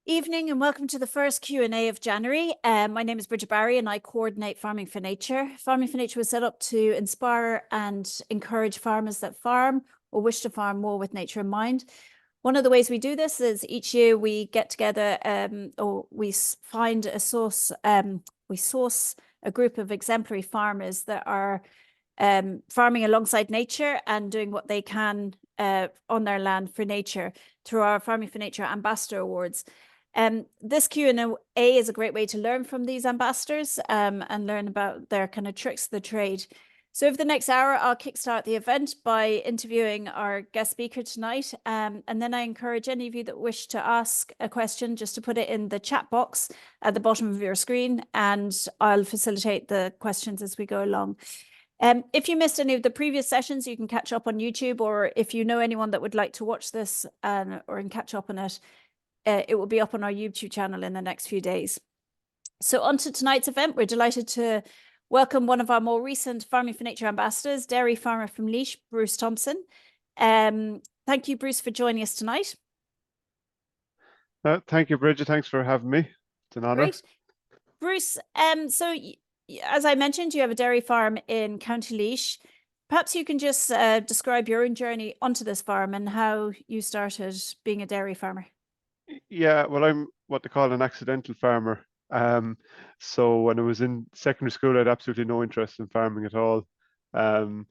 Evening and welcome to the first Q&A of January. My name is Bridget Barry and I coordinate Farming for Nature. Farming for Nature was set up to inspire and encourage farmers that farm or wish to farm more with nature in mind. One of the ways we do this is each year we get together or we find a source, we source a group of exemplary farmers that are farming alongside nature and doing what they can on their land for nature through our Farming for Nature Ambassador Awards. This Q&A is a great way to learn from these ambassadors and learn about their kind of tricks of the trade. So over the next hour, I'll kickstart the event by interviewing our guest speaker tonight. And then I encourage any of you that wish to ask a question just to put it in the chat box at the bottom of your screen, and I'll facilitate the questions as we go along. If you missed any of the previous sessions, you can catch up on YouTube, or if you know anyone that would like to watch this or catch up on it, it will be up on our YouTube channel in the next few days. So on to tonight's event. We're delighted to welcome one of our more recent Farming for Nature ambassadors, dairy farmer from Laois, Bruce Thompson. Thank you, Bruce, for joining us tonight. Thank you, Bridget. Thanks for having me. It's an honor. Great. Bruce, so as I mentioned, you have a dairy farm in County Laois. Perhaps you can just describe your own journey onto this farm and how you started being a dairy farmer. Yeah, well, I'm what they call an accidental farmer. So when I was in secondary school, I had absolutely no interest in farming at all. But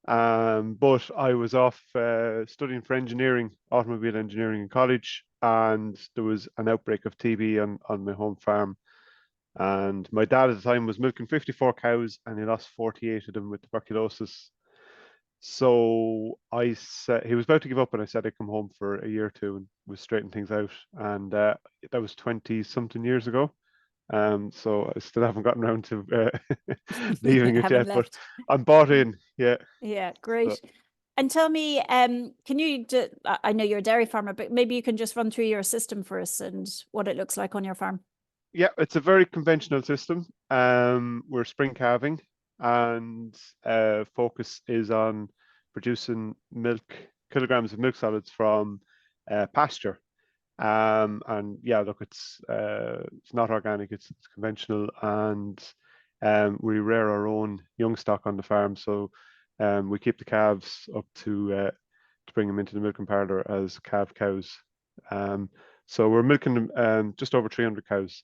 I was off studying for engineering, automobile engineering in college, and there was an outbreak of TB on my home farm. And my dad at the time was milking 54 cows, and he lost 48 of them with tuberculosis. So I said he was about to give up, and I said I'd come home for a year or two and was straighten things out. And that was 20 something years ago. So I still haven't gotten around to leaving it yet, but I'm bought in. Yeah. Yeah, great. So. And tell me, can you? I know you're a dairy farmer, but maybe you can just run through your system for us and what it looks like on your farm. Yeah, it's a very conventional system. We're spring calving, and focus is on producing kilograms of milk solids from pasture. And yeah, look, it's not organic; it's conventional, and we rear our own young stock on the farm. So we keep the calves up to bring them into the milking parlour as calf cows. So we're milking just over 300 cows.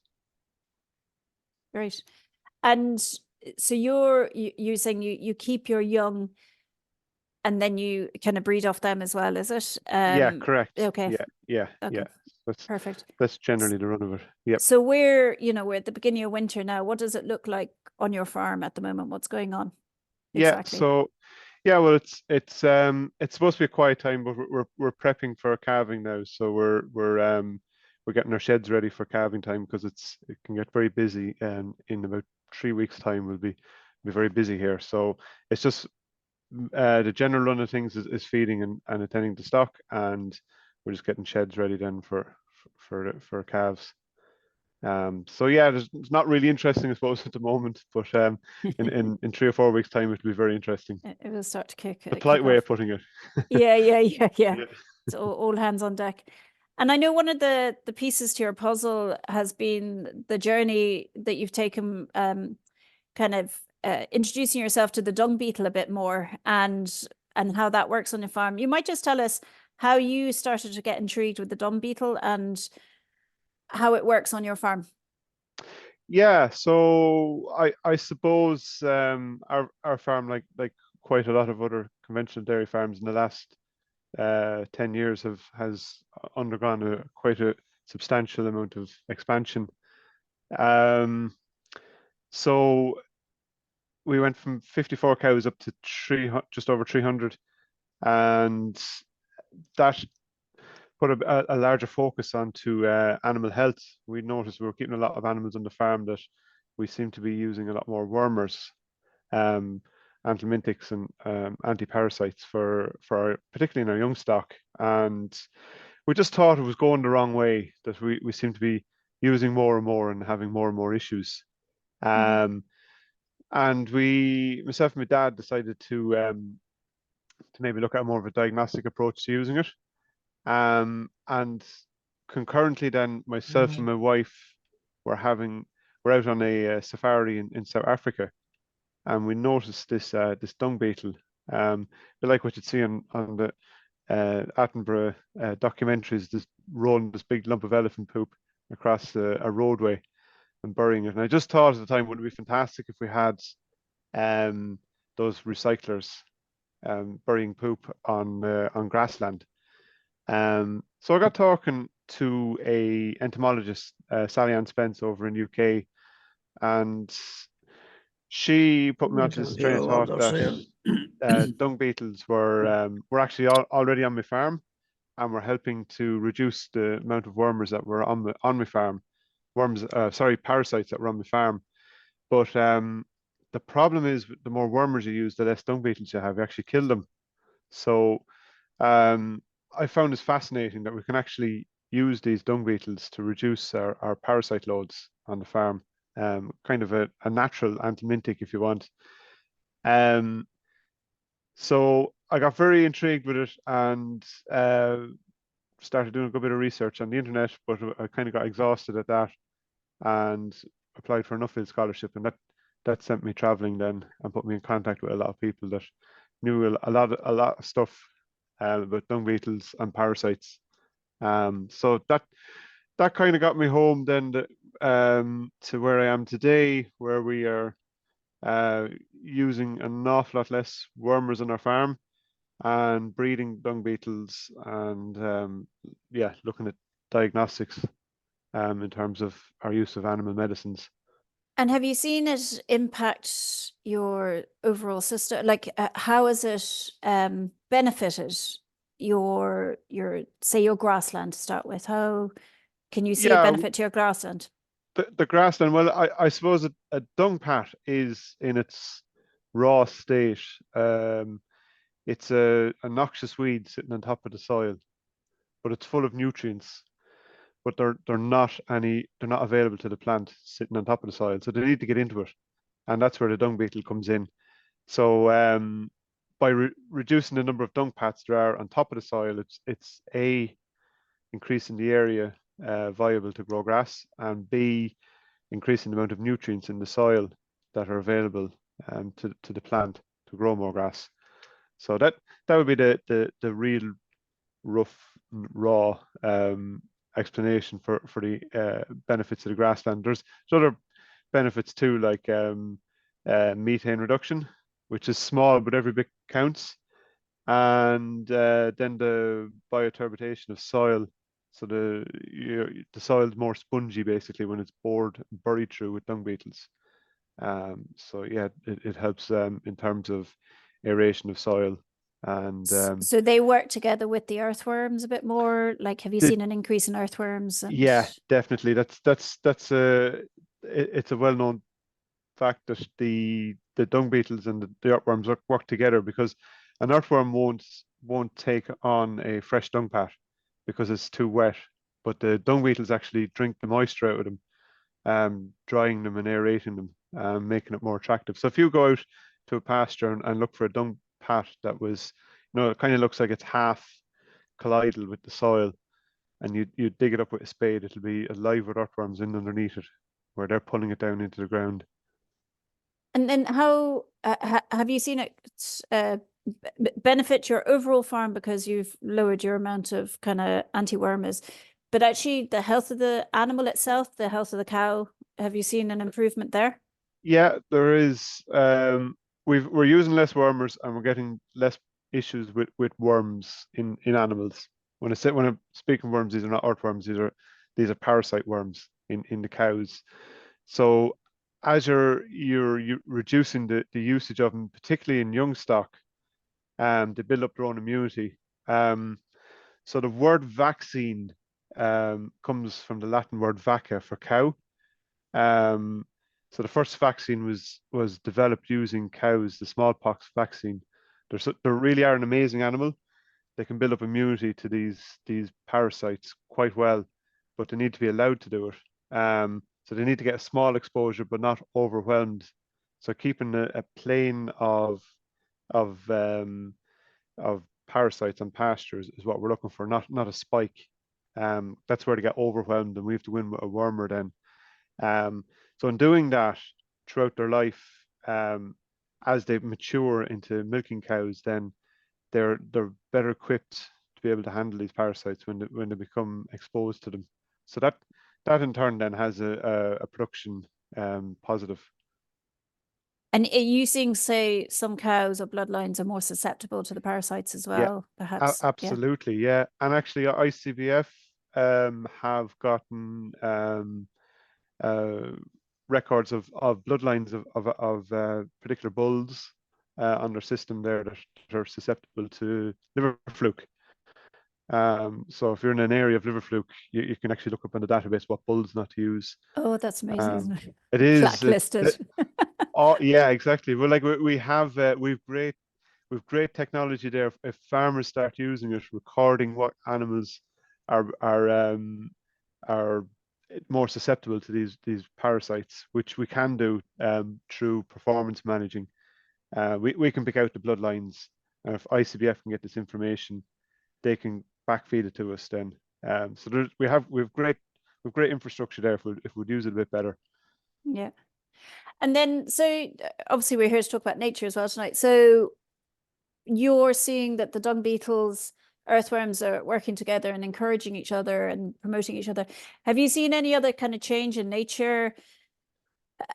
Great. And so you're saying you keep your young and then you kind of breed off them as well, is it? Yeah, correct. Okay. Yeah. Okay. Yeah. That's perfect. That's generally the run of it. Yep. So we're at the beginning of winter now. What does it look like on your farm at the moment? What's going on? Exactly. Yeah. So yeah, well, it's supposed to be a quiet time, but we're prepping for calving now. So we're getting our sheds ready for calving time because it can get very busy, and in about 3 weeks' time we'll be very busy here. So it's just the general run of things is feeding and attending to stock, and we're just getting sheds ready then for calves. So yeah, it's not really interesting, I suppose, at the moment, but in 3 or 4 weeks' time, it'll be very interesting. It will start to kick. The polite way of putting it. Yeah. It's all hands on deck. And I know one of the pieces to your puzzle has been the journey that you've taken, kind of introducing yourself to the dung beetle a bit more, and how that works on your farm. You might just tell us how you started to get intrigued with the dung beetle and how it works on your farm. Yeah, so I suppose our farm, like quite a lot of other conventional dairy farms in the last 10 years has undergone quite a substantial amount of expansion. So we went from 54 cows up to just over 300, and that put a larger focus onto animal health. We noticed we were keeping a lot of animals on the farm that we seem to be using a lot more wormers, anthelmintics and anti-parasites for particularly in our young stock. And we just thought it was going the wrong way, that we seem to be using more and more and having more and more issues. And myself and my dad decided to maybe look at more of a diagnostic approach to using it. And concurrently, then myself and my wife were out on a safari in South Africa, and we noticed this dung beetle, like what you'd see on the Attenborough documentaries, just rolling this big lump of elephant poop across a roadway and burying it. And I just thought at the time, would it be fantastic if we had those recyclers burying poop on grassland. So I got talking to a entomologist, Sally Ann Spence, over in UK, and she put me onto this train of thought that dung beetles were actually already on my farm, and were helping to reduce the amount of wormers that were on my farm. Parasites that were on my farm. But the problem is, the more wormers you use, the less dung beetles you have. You actually kill them. So I found this fascinating, that we can actually use these dung beetles to reduce our parasite loads on the farm. Kind of a natural antibiotic, if you want. So I got very intrigued with it, and started doing a good bit of research on the internet, but I kind of got exhausted at that, and applied for an Nuffield scholarship, and that sent me traveling then, and put me in contact with a lot of people that knew a lot of stuff about dung beetles and parasites. So that kind of got me home then to where I am today, where we are using an awful lot less wormers on our farm, and breeding dung beetles, and looking at diagnostics in terms of our use of animal medicines. And have you seen it impact your overall system? Like, how has it benefited your grassland to start with? How can you see a benefit to your grassland? The grassland, well, I suppose a dung pat is in its raw state. It's a noxious weed sitting on top of the soil, but it's full of nutrients. But they're not available to the plant sitting on top of the soil, so they need to get into it, and that's where the dung beetle comes in. So by reducing the number of dung pats there are on top of the soil, it's A, increasing the area viable to grow grass, and B, increasing the amount of nutrients in the soil that are available to the plant to grow more grass. So that would be the real rough, raw explanation for the benefits of the grassland. There's other benefits too, like methane reduction, which is small, but every bit counts. And then the bioturbitation of soil. So the soil is more spongy basically when it's buried through with dung beetles. So yeah, it helps in terms of aeration of soil. And so they work together with the earthworms a bit more. Like, have you seen an increase in earthworms? Yeah, definitely. That's it's a well-known fact that the dung beetles and the earthworms work together, because an earthworm won't take on a fresh dung pat because it's too wet, but the dung beetles actually drink the moisture out of them, drying them and aerating them, making it more attractive. So if you go out to a pasture and look for a dung pat that was, it kind of looks like it's half colloidal with the soil, and you dig it up with a spade, it'll be alive with earthworms in underneath it, where they're pulling it down into the ground. And then how have you seen it benefit your overall farm, because you've lowered your amount of kind of anti-wormers, but actually the health of the animal itself, the health of the cow, have you seen an improvement there? Yeah, there is. We're using less wormers, and we're getting less issues with worms in animals. When I'm speaking worms, these are not earthworms. These are parasite worms in the cows. So as you're reducing the usage of them, particularly in young stock, they build up their own immunity. So the word vaccine comes from the Latin word vacca for cow. So the first vaccine was developed using cows, the smallpox vaccine. They really are an amazing animal. They can build up immunity to these parasites quite well, but they need to be allowed to do it. So they need to get a small exposure, but not overwhelmed. So keeping a plane of parasites on pastures is what we're looking for, not a spike. That's where they get overwhelmed, and we have to win with a wormer then. So in doing that throughout their life, as they mature into milking cows, then they're better equipped to be able to handle these parasites when they become exposed to them. So that in turn then has a production positive. And are you seeing, say, some cows or bloodlines are more susceptible to the parasites as Yeah, well, perhaps? Yeah. absolutely. Yeah, and actually ICBF have gotten uh, records of bloodlines of particular bulls on their system there that are susceptible to liver fluke. So if you're in an area of liver fluke, you can actually look up on the database what bulls not to use. Oh, that's amazing, isn't it? It is. Blacklisted. Oh, yeah, exactly. Well, like we have, we've great technology there. If farmers start using it, recording what animals are more susceptible to these parasites, which we can do through performance managing. We can pick out the bloodlines, and if ICBF can get this information, they can backfeed it to us then. So we've great infrastructure there if we'd use it a bit better. Yeah. And then, so obviously we're here to talk about nature as well tonight. So you're seeing that the dung beetles, earthworms are working together and encouraging each other and promoting each other. Have you seen any other kind of change in nature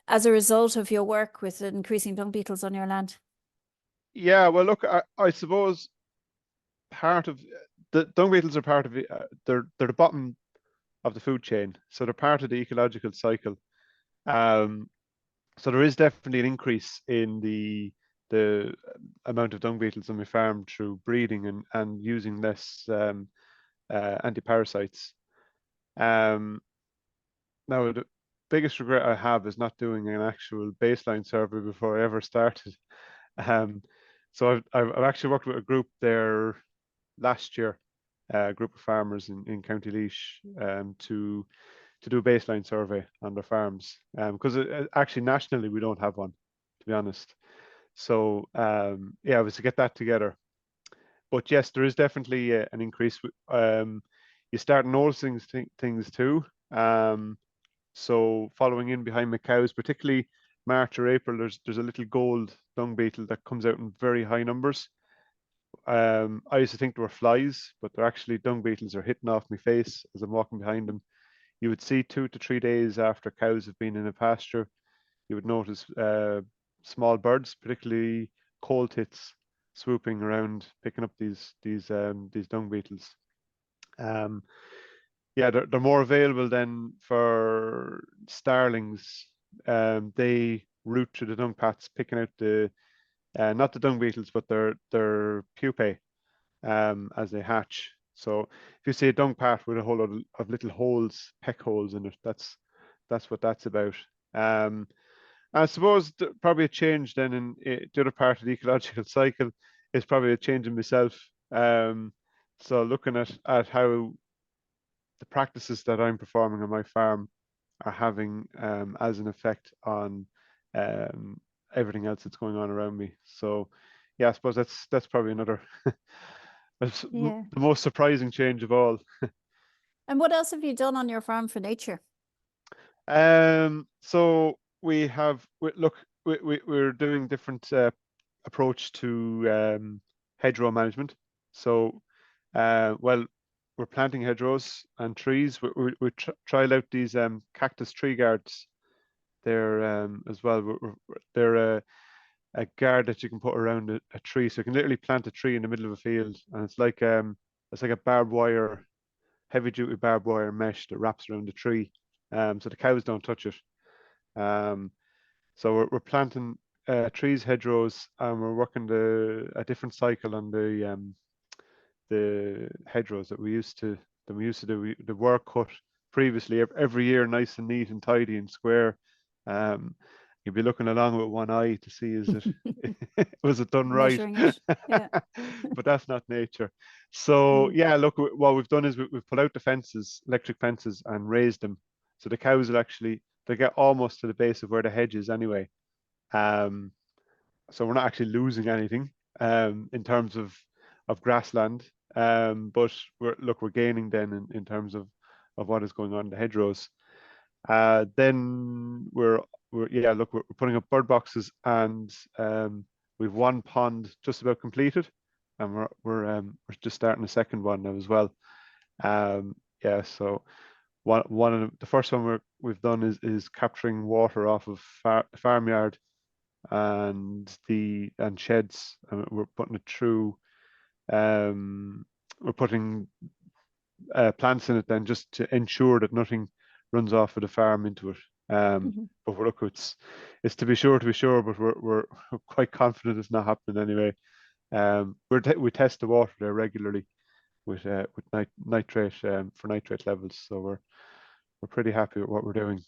as a result of your work with increasing dung beetles on your land? Yeah, well, look, I suppose part of the dung beetles are part of it. They're the bottom of the food chain, so they're part of the ecological cycle. So there is definitely an increase in the amount of dung beetles on my farm through breeding and using less antiparasites. Now the biggest regret I have is not doing an actual baseline survey before I ever started. So I've actually worked with a group there last year, a group of farmers in County Laois, to do a baseline survey on their farms, because actually nationally we don't have one, to be honest. So yeah, it was to get that together. But yes, there is definitely an increase. You start noticing things too. So following in behind my cows, particularly March or April, there's a little gold dung beetle that comes out in very high numbers. I used to think they were flies, but they're actually dung beetles are hitting off my face as I'm walking behind them. You would see 2 to 3 days after cows have been in a pasture, you would notice small birds, particularly coal tits, swooping around, picking up these dung beetles. Yeah, they're more available than for starlings. They root through the dung paths, picking out the not the dung beetles, but their pupae as they hatch. So if you see a dung path with a whole lot of little holes, peck holes in it, that's what that's about. I suppose probably a change then in the other part of the ecological cycle is probably a change in myself. So looking at how the practices that I'm performing on my farm are having as an effect on everything else that's going on around me. So yeah, I suppose that's probably another Yeah. the most surprising change of all. And what else have you done on your farm for nature? So we're doing different approach to hedgerow management. So well, we're planting hedgerows and trees. We trial out these cactus tree guards there as well. They're a guard that you can put around a tree, so you can literally plant a tree in the middle of a field, and it's like a barbed wire, heavy duty barbed wire mesh that wraps around the tree, so the cows don't touch it. So we're planting trees, hedgerows, and we're working a different cycle on the hedgerows that we used to do. The work cut previously every year, nice and neat and tidy and square. You'd be looking along with one eye to see is it was it done right. Measuring it. Yeah. But that's not nature. So yeah, look, what we've done is we've put out the fences, electric fences, and raised them. So the cows will actually they get almost to the base of where the hedge is anyway. So we're not actually losing anything in terms of grassland. but we're gaining then in terms of what is going on in the hedgerows. Then we're putting up bird boxes, and we've one pond just about completed, and we're just starting a second one now as well. Yeah, so one of the first one we've done is capturing water off of farmyard and sheds, and we're putting it through. We're putting plants in it then, just to ensure that nothing runs off of the farm into it. But look, it's to be sure, but we're quite confident it's not happening anyway. We test the water there regularly with nitrate for nitrate levels, so we're pretty happy with what we're doing.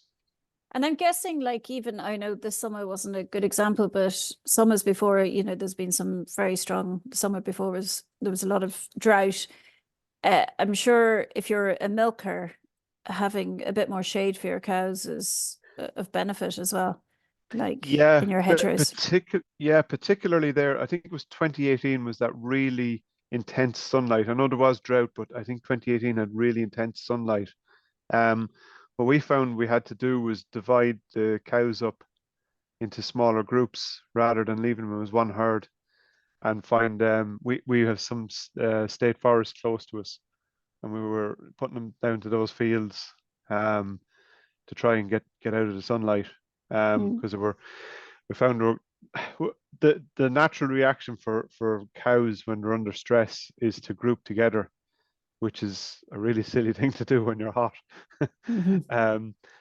And I'm guessing, like, even I know this summer wasn't a good example, but summers before, there's been some very strong summer before there was a lot of drought. I'm sure if you're a milker, having a bit more shade for your cows is of benefit as well, like in your hedgerows. Particularly there. I think it was 2018 was that really intense sunlight. I know there was drought, but I think 2018 had really intense sunlight. What we found we had to do was divide the cows up into smaller groups rather than leaving them as one herd, and find we have some state forest close to us, and we were putting them down to those fields to try and get out of the sunlight, because we found the natural reaction for cows when they're under stress is to group together, which is a really silly thing to do when you're hot.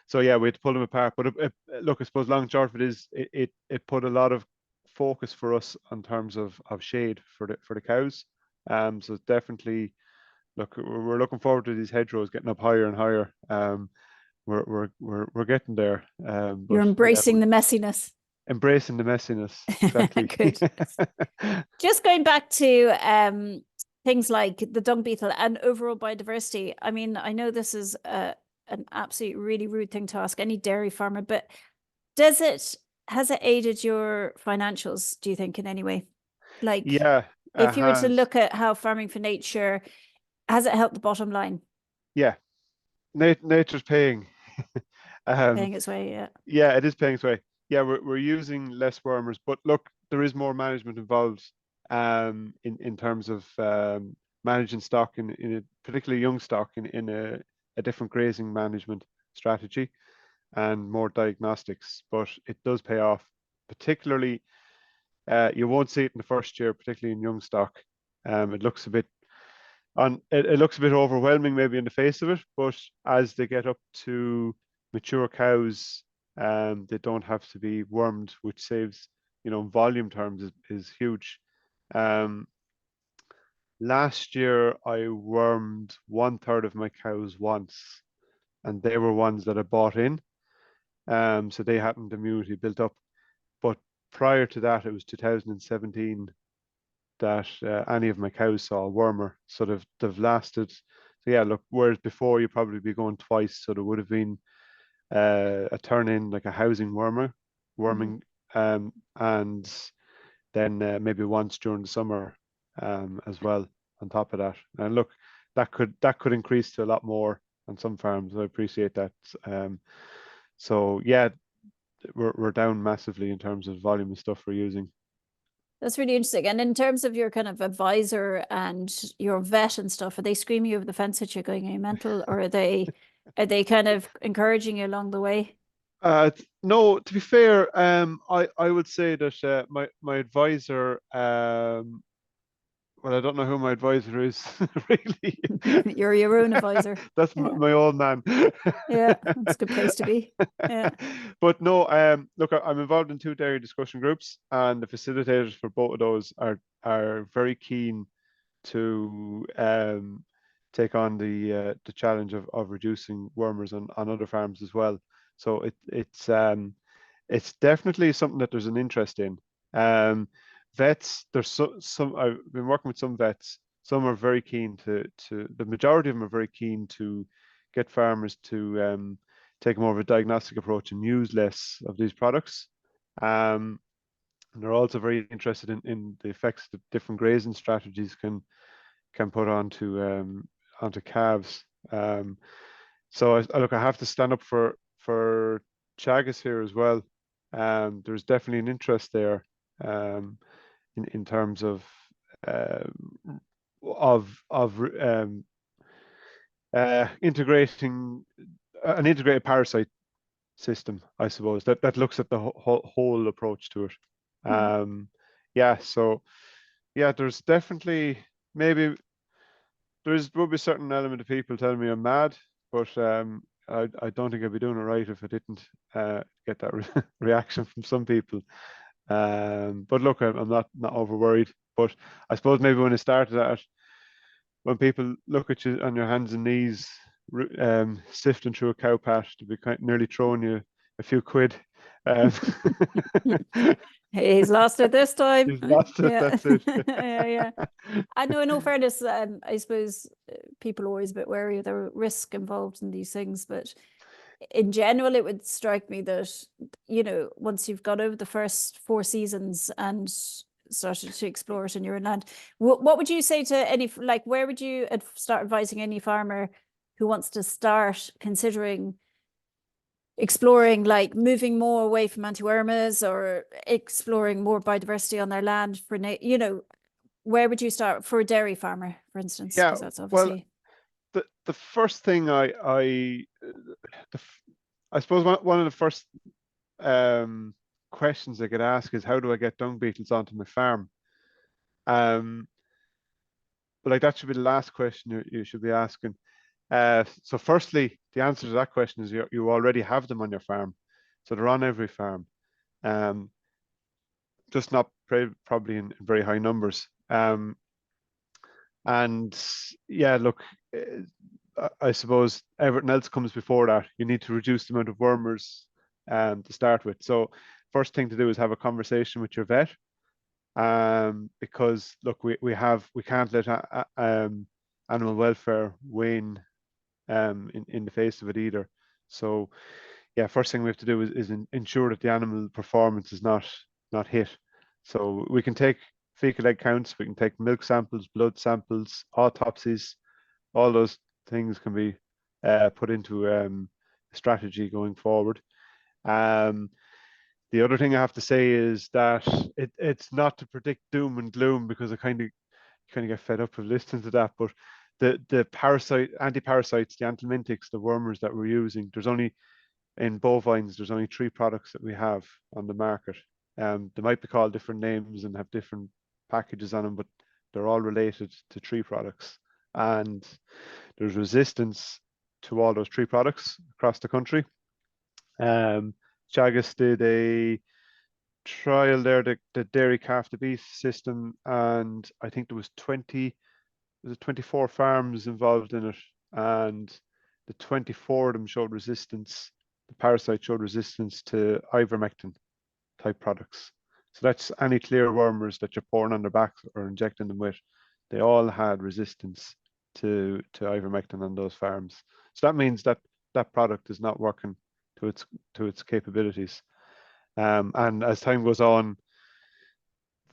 So yeah, we had to pull them apart. But look, I suppose long and short of it is, it put a lot of focus for us in terms of shade for the cows. So definitely, look, we're looking forward to these hedgerows getting up higher and higher. We're getting there. You're embracing the messiness. Embracing the messiness, exactly. Good. Just going back to things like the dung beetle and overall biodiversity. I mean, I know this is an absolute really rude thing to ask any dairy farmer, but has it aided your financials, do you think, in any way? Like, yeah, if you were to look at how Farming for Nature, has it helped the bottom line? Yeah, nature's paying. Paying its way, yeah. Yeah, it is paying its way. Yeah, we're using less wormers, but look, there is more management involved in terms of managing stock in a particularly young stock in a different grazing management strategy and more diagnostics, but it does pay off. Particularly, you won't see it in the first year, particularly in young stock. It looks a bit overwhelming maybe in the face of it, but as they get up to mature cows, they don't have to be wormed, which saves, in volume terms is huge. Last year I wormed 1/3 of my cows once, and they were ones that I bought in, so they hadn't immunity built up. But prior to that, it was 2017 that any of my cows saw a wormer. So they've lasted. So yeah, look, whereas before you'd probably be going twice, so there would have been a turn in like a housing worming, and then maybe once during the summer as well on top of that. And look, that could increase to a lot more on some farms. I appreciate that. So yeah, we're down massively in terms of volume of stuff we're using. That's really interesting. And in terms of your kind of advisor and your vet and stuff, are they screaming over the fence at you going, "Are you mental?" Or are they kind of encouraging you along the way? No, to be fair, I would say that my advisor, well, I don't know who my advisor is, really. You're your own advisor. That's my old man. Yeah, that's a good place to be. Yeah. But no, look, I'm involved in 2 dairy discussion groups, and the facilitators for both of those are very keen to take on the challenge of reducing wormers on other farms as well. So it's definitely something that there's an interest in. Vets, there's some I've been working with some vets. Some are very keen to the majority of them are very keen to get farmers to take more of a diagnostic approach and use less of these products. And they're also very interested in the effects that different grazing strategies can can put onto calves. So look, I have to stand up for Chagas here as well. There's definitely an interest there in terms of uh, integrating an integrated parasite system, I suppose, that looks at the whole approach to it. Yeah, so yeah, there's definitely maybe will be a certain element of people telling me I'm mad, but I don't think I'd be doing it right if I didn't get that reaction from some people. But look, I'm not over worried. But I suppose maybe when it started at, when people look at you on your hands and knees, sifting through a cow patch, to be nearly throwing you a few quid. Um, He's lost it this time. He's lost it. Yeah. That's it. Yeah. I know, in all fairness, I suppose people are always a bit wary of the risk involved in these things, but in general, it would strike me that, once you've got over the first 4 seasons and started to explore it in your own land, what would you say to any, like, where would you start advising any farmer who wants to start considering exploring, like moving more away from antiwormas or exploring more biodiversity on their land for, where would you start for a dairy farmer, for instance? Yeah, Because that's well, obviously the first thing I suppose one of the first questions I get asked is, how do I get dung beetles onto my farm? But like, that should be the last question you should be asking. So firstly, the answer to that question is you already have them on your farm, so they're on every farm, just not probably in very high numbers. And yeah, look, I suppose everything else comes before that. You need to reduce the amount of wormers to start with. So first thing to do is have a conversation with your vet, because look, we can't let animal welfare wane in the face of it either. So yeah, first thing we have to do is ensure that the animal performance is not hit. So we can take fecal egg counts, we can take milk samples, blood samples, autopsies, all those things can be put into a strategy going forward. The other thing I have to say is that it's not to predict doom and gloom, because I kind of get fed up of listening to that. But the anti-parasites, the anthelmintics, the wormers that we're using, in bovines, there's only 3 products that we have on the market. They might be called different names and have different packages on them, but they're all related to 3 products. And there's resistance to all those 3 products across the country. Chagas did a trial there, the dairy calf to beef system, and I think there was 24 farms involved in it, and the 24 of them showed resistance. The parasite showed resistance to ivermectin type products. So that's any clear wormers that you're pouring on their back or injecting them with. They all had resistance to ivermectin on those farms. So that means that that product is not working to its capabilities. And as time goes on,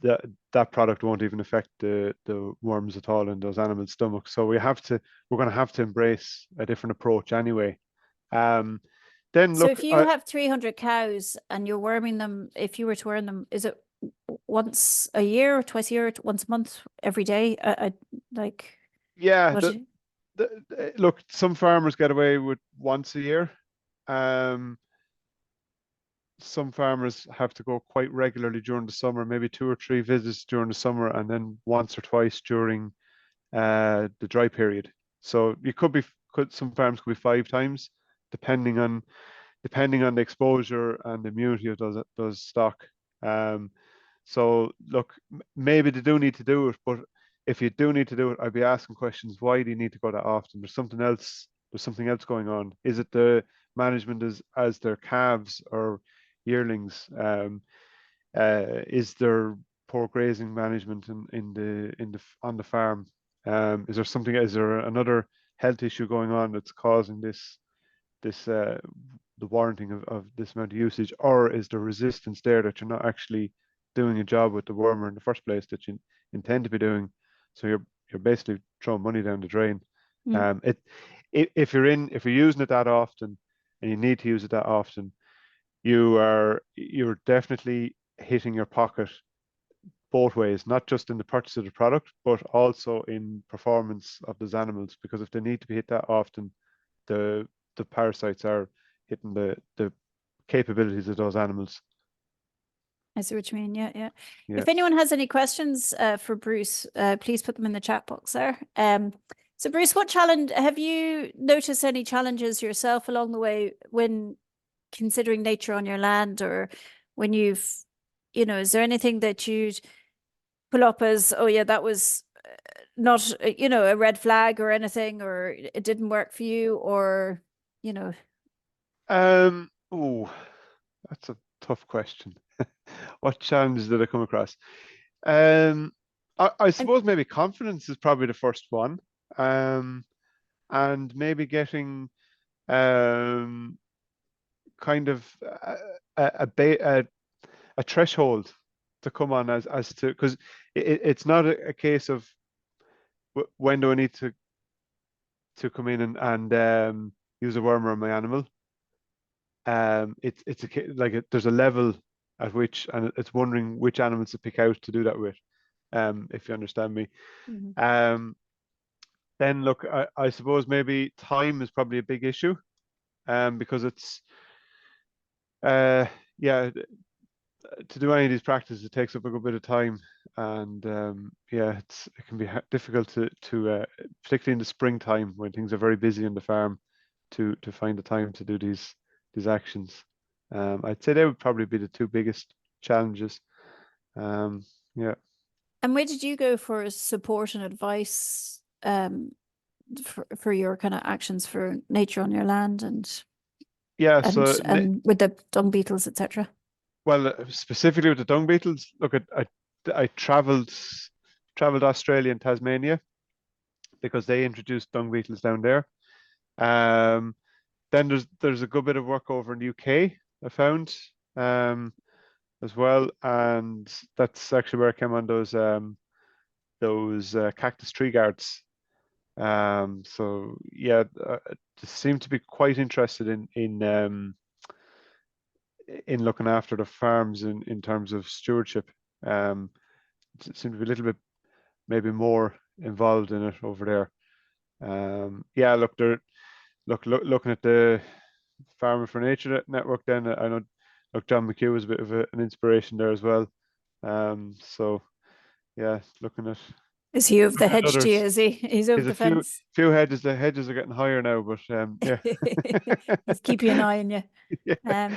that product won't even affect the worms at all in those animals' stomachs. So we're going to have to embrace a different approach anyway. Then so look, if you have 300 cows and you're worming them, if you were to worm them, is it once a year, twice a year, once a month, every day? Like, yeah, look, some farmers get away with once a year. Some farmers have to go quite regularly during the summer, maybe 2 or 3 visits during the summer, and then once or twice during the dry period. So you some farms could be 5 times, depending on the exposure and the immunity of those stock. So look, maybe they do need to do it, but if you do need to do it, I'd be asking questions. Why do you need to go that often? There's something else. There's something else going on. Is it the management as their calves or yearlings? Is there poor grazing management on the farm? Is there another health issue going on that's causing the warranting of this amount of usage, or is there resistance there that you're not actually doing a job with the wormer in the first place that you intend to be doing? So you're basically throwing money down the drain. Mm. If you're using it that often, and you need to use it that often, you're definitely hitting your pocket both ways, not just in the purchase of the product, but also in performance of those animals. Because if they need to be hit that often, the parasites are hitting the capabilities of those animals. I see what you mean. Yeah, yeah. Yeah. If anyone has any questions for Bruce, please put them in the chat box there. So Bruce, what challenge have you noticed any challenges yourself along the way when considering nature on your land, or when you've, is there anything that you'd pull up as, oh yeah, that was not, a red flag or anything, or it didn't work for you, or, Oh, that's a tough question. What challenges did I come across? I suppose maybe confidence is probably the first one. And maybe getting kind of a threshold to come on as to, because it's not a case of when do I need to come in and use a wormer on my animal. It's there's a level at which, and it's wondering which animals to pick out to do that with, if you understand me. Mhm. Then look, I suppose maybe time is probably a big issue, because it's yeah, to do any of these practices, it takes up a good bit of time, and yeah, it can be difficult to particularly in the springtime when things are very busy on the farm, to find the time to do these actions. I'd say they would probably be the two biggest challenges. Yeah. And where did you go for support and advice for your kind of actions for nature on your land, and Yeah, so with the dung beetles, etc.? well, specifically with the dung beetles, look, I traveled Australia and Tasmania because they introduced dung beetles down there. Then there's a good bit of work over in the UK I found, as well, and that's actually where I came on those cactus tree guards. So yeah, they seem to be quite interested in looking after the farms in terms of stewardship. Seem to be a little bit maybe more involved in it over there. Yeah, look, they're looking at the Farmer for Nature network. Then I know, look, John McHugh was a bit of an inspiration there as well. So yeah, looking at Is he over the hedge to you? others. Is he? He's over There's a the fence. few hedges. The hedges are getting higher now, but yeah. He's keeping an eye on you. Yeah.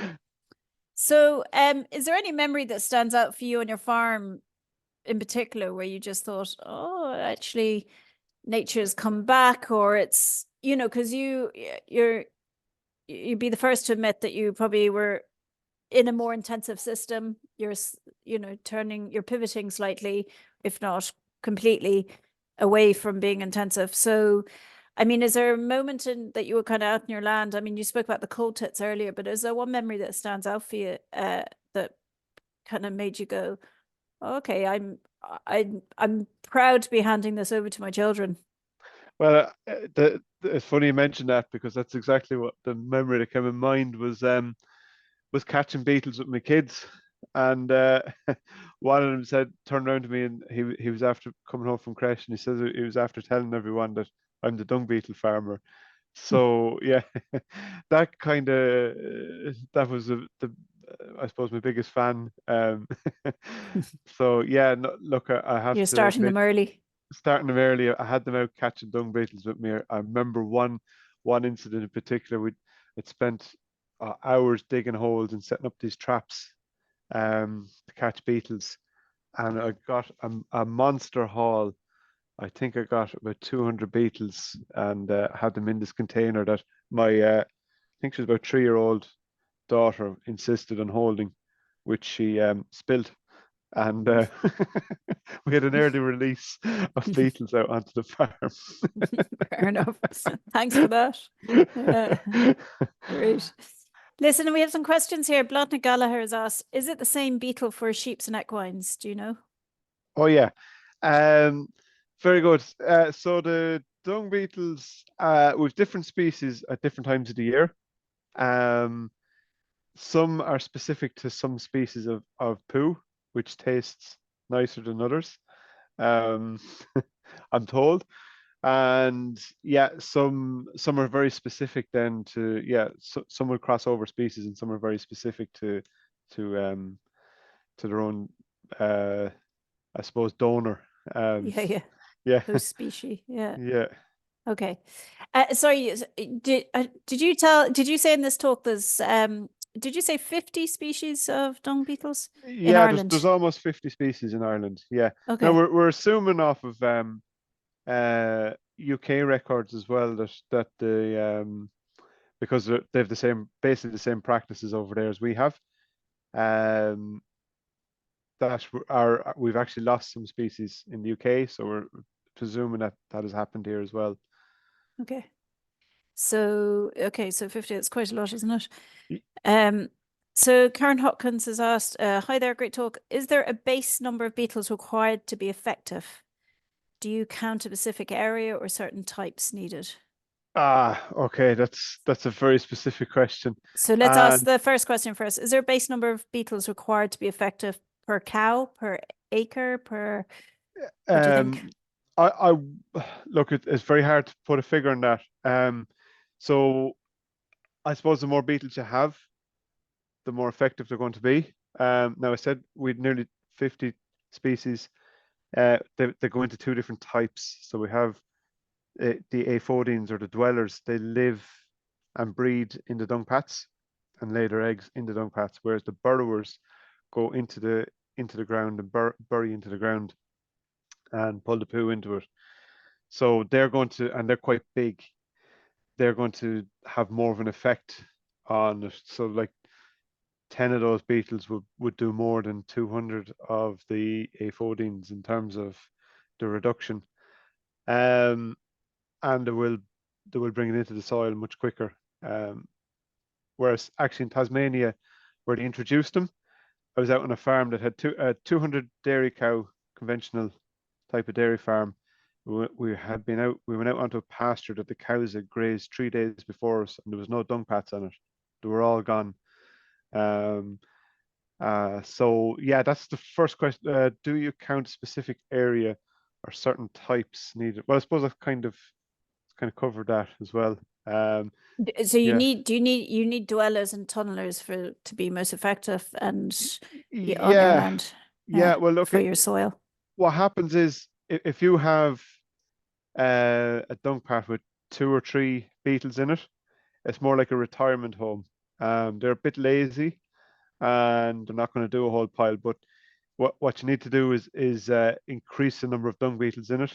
So is there any memory that stands out for you on your farm in particular where you just thought, oh, actually nature's come back, or it's, because you'd be the first to admit that you probably were in a more intensive system. You're pivoting slightly, if not completely, away from being intensive. So I mean, is there a moment that you were kind of out in your land? I mean, you spoke about the cold tits earlier, but is there one memory that stands out for you that kind of made you go, okay, I'm proud to be handing this over to my children? Well, it's funny you mentioned that, because that's exactly what the memory that came in mind was catching beetles with my kids. And one of them turned around to me, and he was after coming home from creche, and he says he was after telling everyone that I'm the dung beetle farmer. So yeah, that kind of that was the I suppose my biggest fan. So yeah, no, look, I have You're to starting admit, them early. starting them early, I had them out catching dung beetles with me. I remember one incident in particular. I'd spent hours digging holes and setting up these traps to catch beetles, and I got a monster haul. I think I got about 200 beetles, and had them in this container that my I think she was about 3-year-old daughter insisted on holding, which she spilled, and we had an early release of beetles out onto the farm. Fair enough. Thanks for that. Great. Listen, we have some questions here. Blotnick Gallagher has asked, is it the same beetle for sheeps and equines? Do you know? Oh yeah. Um, Very good. So the dung beetles, with different species at different times of the year. Um, some are specific to some species of poo, which tastes nicer than others. Um, I'm told. And yeah, some are very specific then to some will cross over species and some are very specific to their own I suppose donor. Um, Yeah, yeah. yeah, Host species. Yeah. yeah. Okay. Sorry, did you say in this talk did you say 50 species of dung beetles in Yeah, there's Ireland? almost 50 species in Ireland. Yeah. Now Okay. we're assuming off of UK records as well that the because they have the same basically the same practices over there as we have. Um, that we've actually lost some species in the UK, so we're presuming that that has happened here as well. Okay. So, okay, so 50, it's quite a lot, isn't it? Y- So Karen Hopkins has asked, hi there, great talk. Is there a base number of beetles required to be effective? Do you count a specific area or certain types needed? Okay, that's a very specific question. So let's ask And the first question first. Is there a base number of beetles required to be effective per cow, per acre, per, what do you think? um, I look, it's very hard to put a figure on that. So I suppose the more beetles you have, the more effective they're going to be. Now I said we'd nearly 50 species. They go into two different types. So we have the aphodians or the dwellers. They live and breed in the dung pats and lay their eggs in the dung pats, whereas the burrowers go into the ground and bury into the ground and pull the poo into it. So they're going to, and they're quite big. They're going to have more of an effect on it. So like 10 of those beetles would do more than 200 of the aphodians in terms of the reduction. Um, and they will bring it into the soil much quicker. Whereas actually in Tasmania, where they introduced them, I was out on a farm that had 200 dairy cow, conventional type of dairy farm. We went out onto a pasture that the cows had grazed 3 days before us, and there was no dung pats on it. They were all gone. Um, so yeah, that's the first question. Do you count a specific area or certain types needed? Well, I suppose I've kind of covered that as well. So Yeah, you need dwellers and tunnelers to be most effective and on your yeah, land, yeah. Well, look, for your soil. what happens is if you have a dung pat with two or three beetles in it, it's more like a retirement home. They're a bit lazy and they're not going to do a whole pile. But what you need to do is increase the number of dung beetles in it,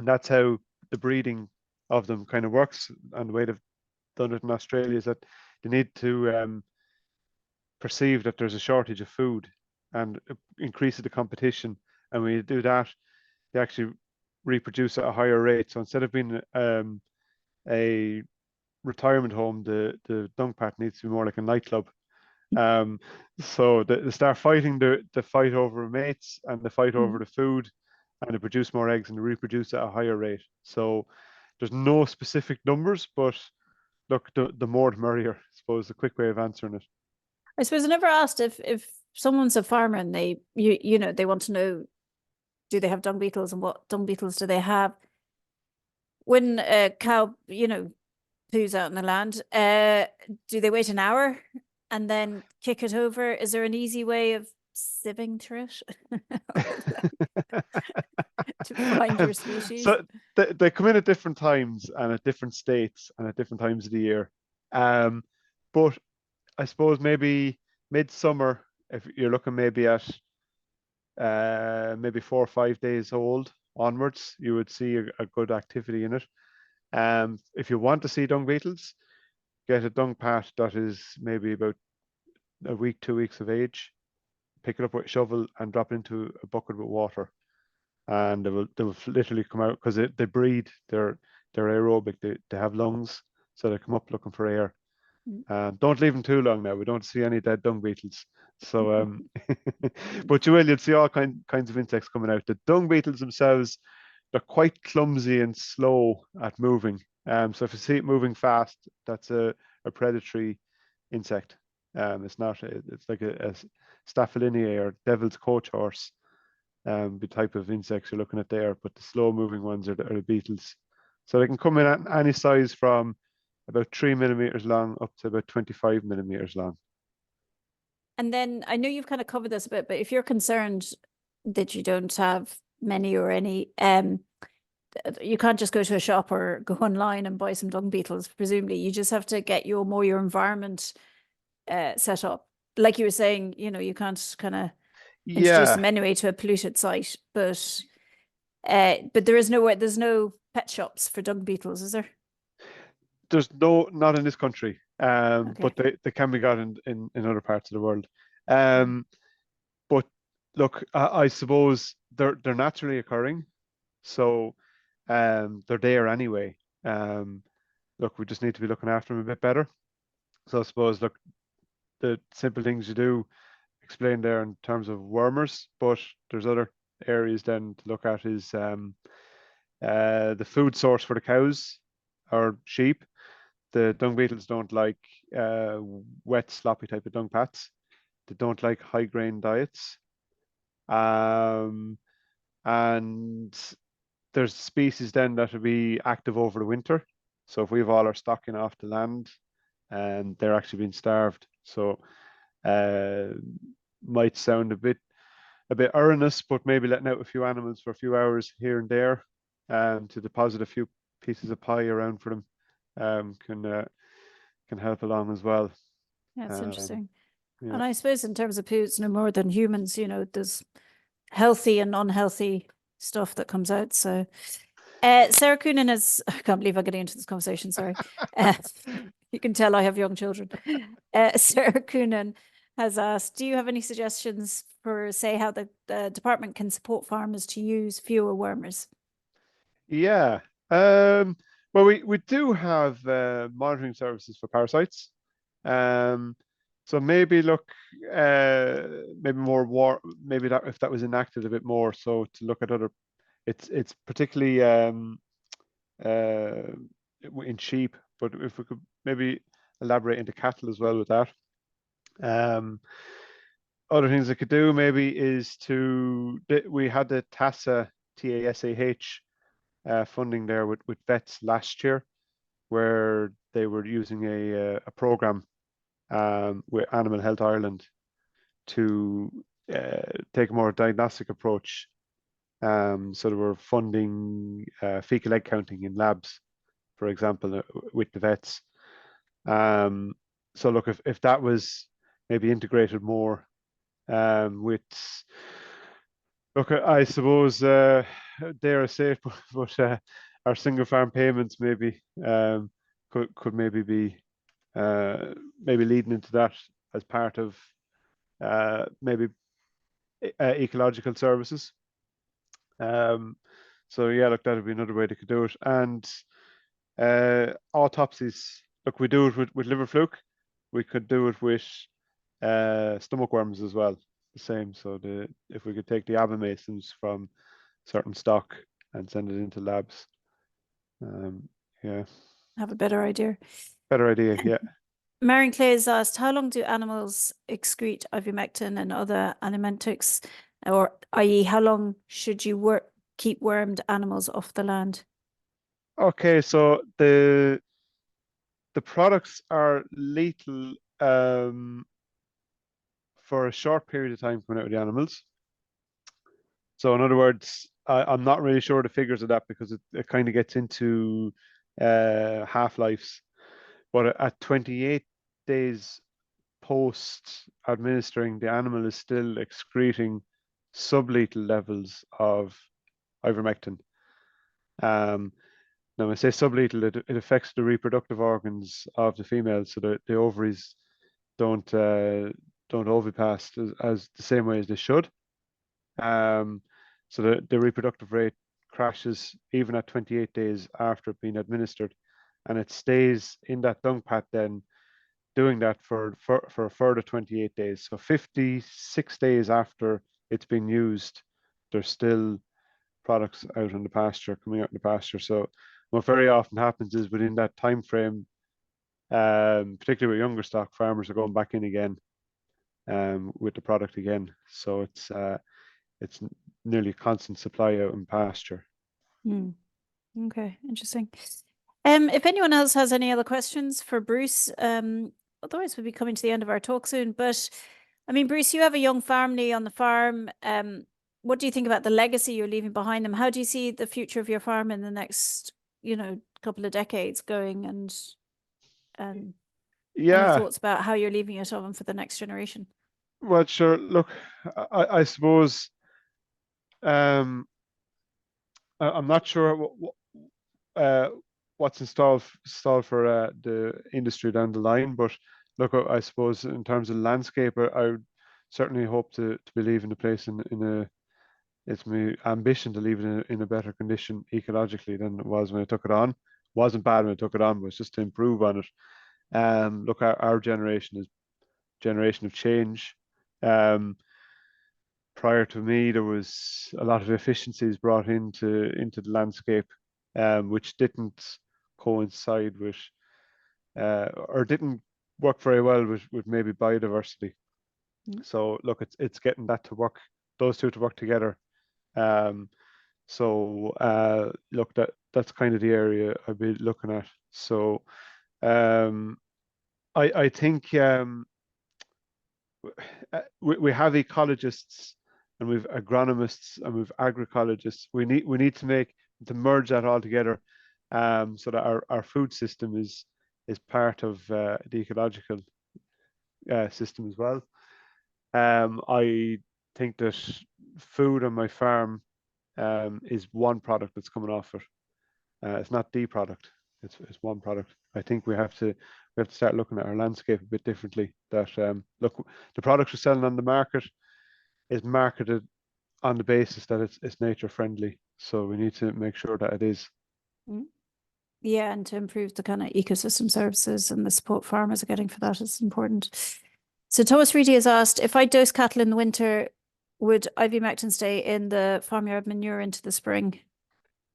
and that's how the breeding of them kind of works. And the way they've done it in Australia is that they need to perceive that there's a shortage of food and increase the competition. And when you do that, they actually reproduce at a higher rate. So instead of being a retirement home, the dung pat needs to be more like a nightclub. Um, so they start fighting the fight over mates and the fight over Mhm. the food, and they produce more eggs and they reproduce at a higher rate. So there's no specific numbers, but look, the more the merrier, I suppose, the quick way of answering it. I suppose I never asked if someone's a farmer and they want to know, do they have dung beetles and what dung beetles do they have? When a cow, poos out in the land, do they wait an hour and then kick it over? Is there an easy way of sieving through it to find your species? So they come in at different times and at different states and at different times of the year. Um, but I suppose maybe midsummer, if you're looking maybe at maybe 4 or 5 days old onwards, you would see a good activity in it. If you want to see dung beetles, get a dung pat that is maybe about a week, 2 weeks of age. Pick it up with a shovel and drop it into a bucket with water, and they will literally come out because they breathe. They're aerobic. They have lungs, so they come up looking for air. Don't leave them too long now. We don't see any dead dung beetles. So, but you'll see all kinds of insects coming out. The dung beetles themselves they're quite clumsy and slow at moving. So if you see it moving fast, that's a predatory insect. It's not. It's like a Staphyliniae or devil's coach horse. The type of insects you're looking at there, but the slow moving ones are the beetles. So they can come in at any size from about 3 millimeters long up to about 25 millimeters long. And then I know you've kind of covered this a bit, but if you're concerned that you don't have many or any, you can't just go to a shop or go online and buy some dung beetles. Presumably, you just have to get your environment set up. Like you were saying, you can't kind of introduce Yeah, them anyway to a polluted site, but there's no pet shops for dung beetles, is there? there's not in this country, Okay. but they can be got in other parts of the world. Mm. But look, I suppose they're naturally occurring, so they're there anyway. Look, we just need to be looking after them a bit better. So I suppose, look, the simple things you do explained there in terms of wormers, but there's other areas then to look at is the food source for the cows or sheep. The dung beetles don't like wet, sloppy type of dung pats. They don't like high grain diets. Um, and there's species then that will be active over the winter. So if we have all our stocking off the land, and they're actually being starved. So uh, might sound a bit erroneous, but maybe letting out a few animals for a few hours here and there to deposit a few pieces of pie around for them can help along as well. That's Um, interesting. yeah. And I suppose in terms of poo, it's no more than humans, there's healthy and unhealthy stuff that comes out. So Sarah Coonan is, I can't believe I'm getting into this conversation, sorry. Uh, you can tell I have young children. Sarah Coonan has asked, do you have any suggestions for, say, how the department can support farmers to use fewer wormers? Yeah. Well, we do have monitoring services for parasites. Um, so maybe look, maybe more maybe that if that was enacted a bit more, so to look at other, it's particularly uh, in sheep, but if we could maybe elaborate into cattle as well with that. Other things I could do maybe is we had the TASA, TASAH funding there with vets last year, where they were using a program with Animal Health Ireland to take a more diagnostic approach. So they were funding fecal egg counting in labs, for example, with the vets. So look, if that was maybe integrated more with, look, I suppose dare I say it, but our single farm payments maybe could maybe be maybe leading into that as part of maybe ecological services. So yeah, look, that would be another way they could do it. And autopsies, look, we do it with liver fluke. We could do it with stomach worms as well. The same. So if we could take the abomasums from certain stock and send it into labs. Yeah, Have a better idea. better idea. Yeah. Marion Clay has asked, how long do animals excrete ivermectin and other alimentics? Or i.e., how long should you keep wormed animals off the land? Okay, so the products are lethal for a short period of time coming out of the animals. So in other words, I'm not really sure the figures of that because it kind of gets into half-lives. But at 28 days post administering, the animal is still excreting sublethal levels of ivermectin. Um, Now, when I say sublethal, it affects the reproductive organs of the female, so the ovaries don't ovipass as the same way as they should. Um, so the reproductive rate crashes even at 28 days after being administered, and it stays in that dung pat then doing that for a further 28 days. So 56 days after it's been used, there's still products out in the pasture, coming out in the pasture. So what very often happens is within that time frame, particularly with younger stock, farmers are going back in again with the product again. So it's nearly constant supply out in pasture. Okay, interesting. If anyone else has any other questions for Bruce, otherwise we'll be coming to the end of our talk soon. But I mean, Bruce, you have a young family on the farm. What do you think about the legacy you're leaving behind them? How do you see the future of your farm in the next, couple of decades going? And any Yeah, thoughts about how you're leaving it on for the next generation? well, sure. Look, I suppose I'm not sure uh, what's installed for the industry down the line, but look, I suppose in terms of landscape, I would certainly hope to be leaving the place in a. It's my ambition to leave it in a better condition ecologically than it was when I took it on. It wasn't bad when I took it on, but it's just to improve on it. Look, our generation is generation of change. Prior to me, there was a lot of efficiencies brought into the landscape, which didn't coincide with or didn't work very well with maybe biodiversity. So look, it's getting that to work, those two to work together. So look, that's kind of the area I'd be looking at. So I think we have ecologists and we've agronomists and we've agroecologists. We need to merge that all together, so that our food system is part of the ecological system as well. I think that food on my farm is one product that's coming off it. It's not the product. It's one product. I think we have to start looking at our landscape a bit differently. That look, the products we're selling on the market is marketed on the basis that it's nature friendly. So we need to make sure that it is. Yeah, and to improve the kind of ecosystem services and the support farmers are getting for that is important. So Thomas Reedy has asked, if I dose cattle in the winter, would ivermectin stay in the farmyard manure into the spring?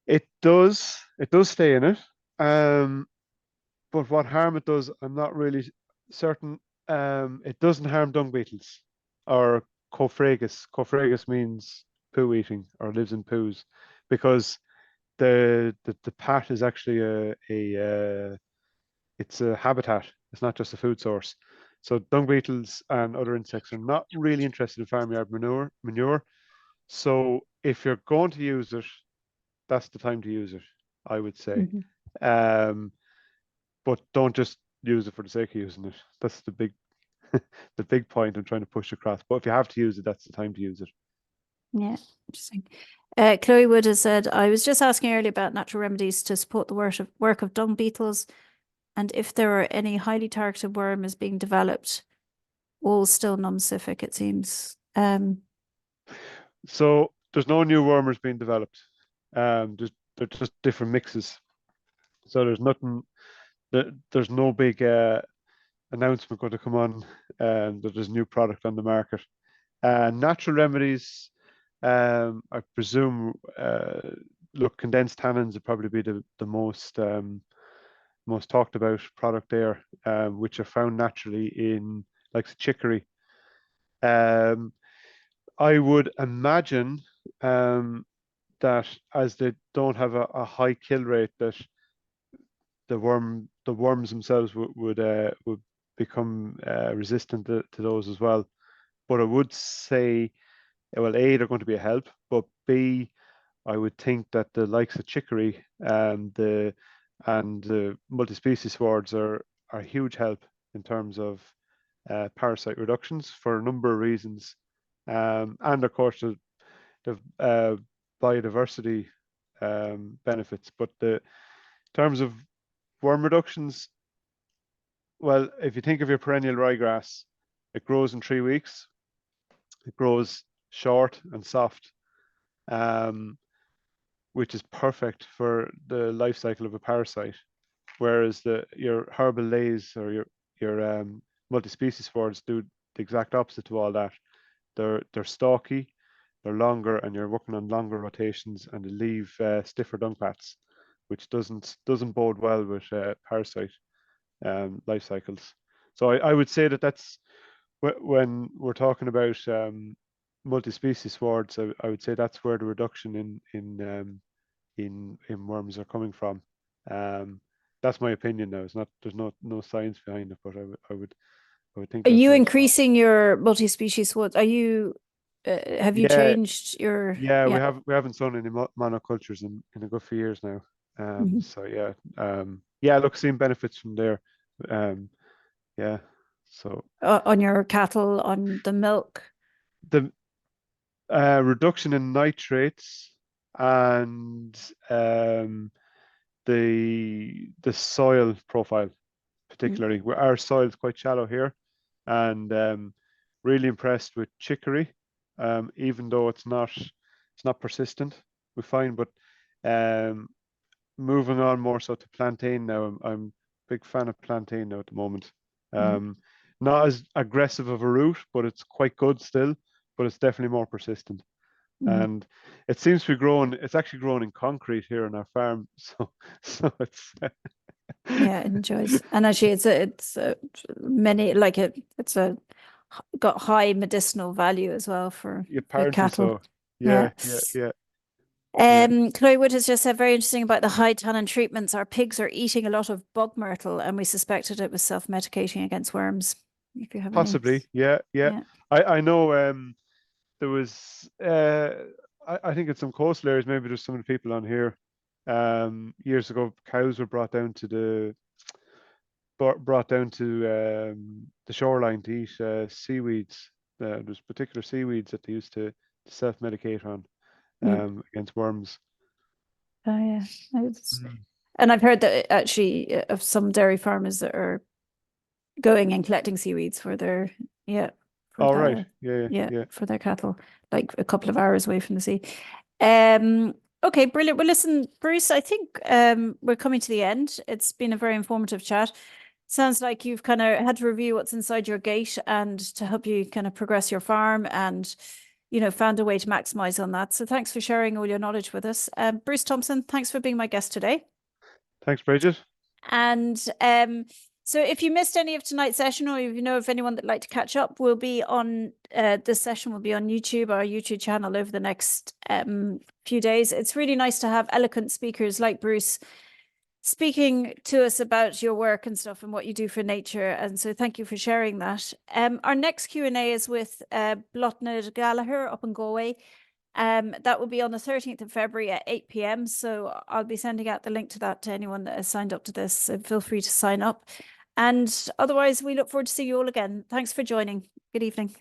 It does. It does stay in it. But what harm it does, I'm not really certain. It doesn't harm dung beetles or cofragus. Cofragus means poo eating or lives in poos, because the pat is actually it's a habitat. It's not just a food source. So dung beetles and other insects are not really interested in farmyard manure. So if you're going to use it, that's the time to use it, I would say. But don't just use it for the sake of using it. That's the big the big point I'm trying to push across. But if you have to use it, that's the time to use it. Yeah, interesting. Chloe Wood has said, I was just asking earlier about natural remedies to support the work of dung beetles and if there are any highly targeted worms being developed, all still non-specific, it seems. So there's no new wormers being developed. They're just different mixes. So there's nothing, there's no big announcement going to come on that there's new product on the market. Natural remedies, I presume, look, condensed tannins would probably be the most most talked about product there, which are found naturally in like chicory. I would imagine that as they don't have a high kill rate, that the worms themselves would become resistant to those as well. But I would say, well, A, they're going to be a help, but B, I would think that the likes of chicory and the multi-species swords are a huge help in terms of parasite reductions for a number of reasons, and of course the biodiversity benefits. But in terms of worm reductions, well, if you think of your perennial ryegrass, it grows in 3 weeks. It grows short and soft, which is perfect for the life cycle of a parasite. Whereas your herbal lays or your multi-species swords do the exact opposite to all that. They're stalky, they're longer, and you're working on longer rotations, and they leave stiffer dung pats, which doesn't bode well with parasite life cycles. So I would say that's when we're talking about multi-species swards, I would say that's where the reduction in worms are coming from. That's my opinion now. It's not, there's no science behind it, but I would think Are that's you where it's from. increasing your multi-species swards? Are you have you Yeah, changed your yeah, we haven't sown any monocultures in a good few years now. Mhm. So yeah, yeah, look, seeing benefits from there. Yeah, so On your cattle, on the milk? the reduction in nitrates and the soil profile, Mm, particularly where our soil is quite shallow here, and really impressed with chicory, even though it's not persistent, we find. But moving on more so to plantain now, I'm a big fan of plantain now at the moment. mm, Not as aggressive of a root, but it's quite good still, but it's definitely more persistent. mm. And it seems to be growing, it's actually growing in concrete here on our farm. So it's Yeah, it enjoys. And actually, it's many like it's got high medicinal value as well for apparently cattle. so. Yeah. Yeah. Chloe Wood has just said very interesting about the high tannin treatments. Our pigs are eating a lot of bog myrtle, and we suspected it was self-medicating against worms. If you have any, Possibly. Yeah. yeah. I know there was I think in some coastal areas, maybe there's some of the people on here. Years ago, cows were brought down to the shoreline to eat seaweeds. There's particular seaweeds that they used to self-medicate on Yeah. against worms. Oh, yeah. Mm. And I've heard that actually of some dairy farmers that are going and collecting seaweeds for their, yeah, for All right. the, Yeah. for their cattle, like a couple of hours away from the sea. Okay, brilliant. Well, listen, Bruce, I think we're coming to the end. It's been a very informative chat. Sounds like you've kind of had to review what's inside your gate and to help you kind of progress your farm and, found a way to maximize on that. So thanks for sharing all your knowledge with us. Bruce Thompson, thanks for being my guest today. Thanks, Bridget. And so if you missed any of tonight's session, or if you know of anyone that'd like to catch up, we'll be on this session will be on YouTube, our YouTube channel, over the next few days. It's really nice to have eloquent speakers like Bruce speaking to us about your work and stuff and what you do for nature. And so thank you for sharing that. Our next Q&A is with Bloodlines Gallagher up in Galway. That will be on the 13th of February at 8 p.m. So I'll be sending out the link to that to anyone that has signed up to this. So feel free to sign up. And otherwise, we look forward to seeing you all again. Thanks for joining. Good evening.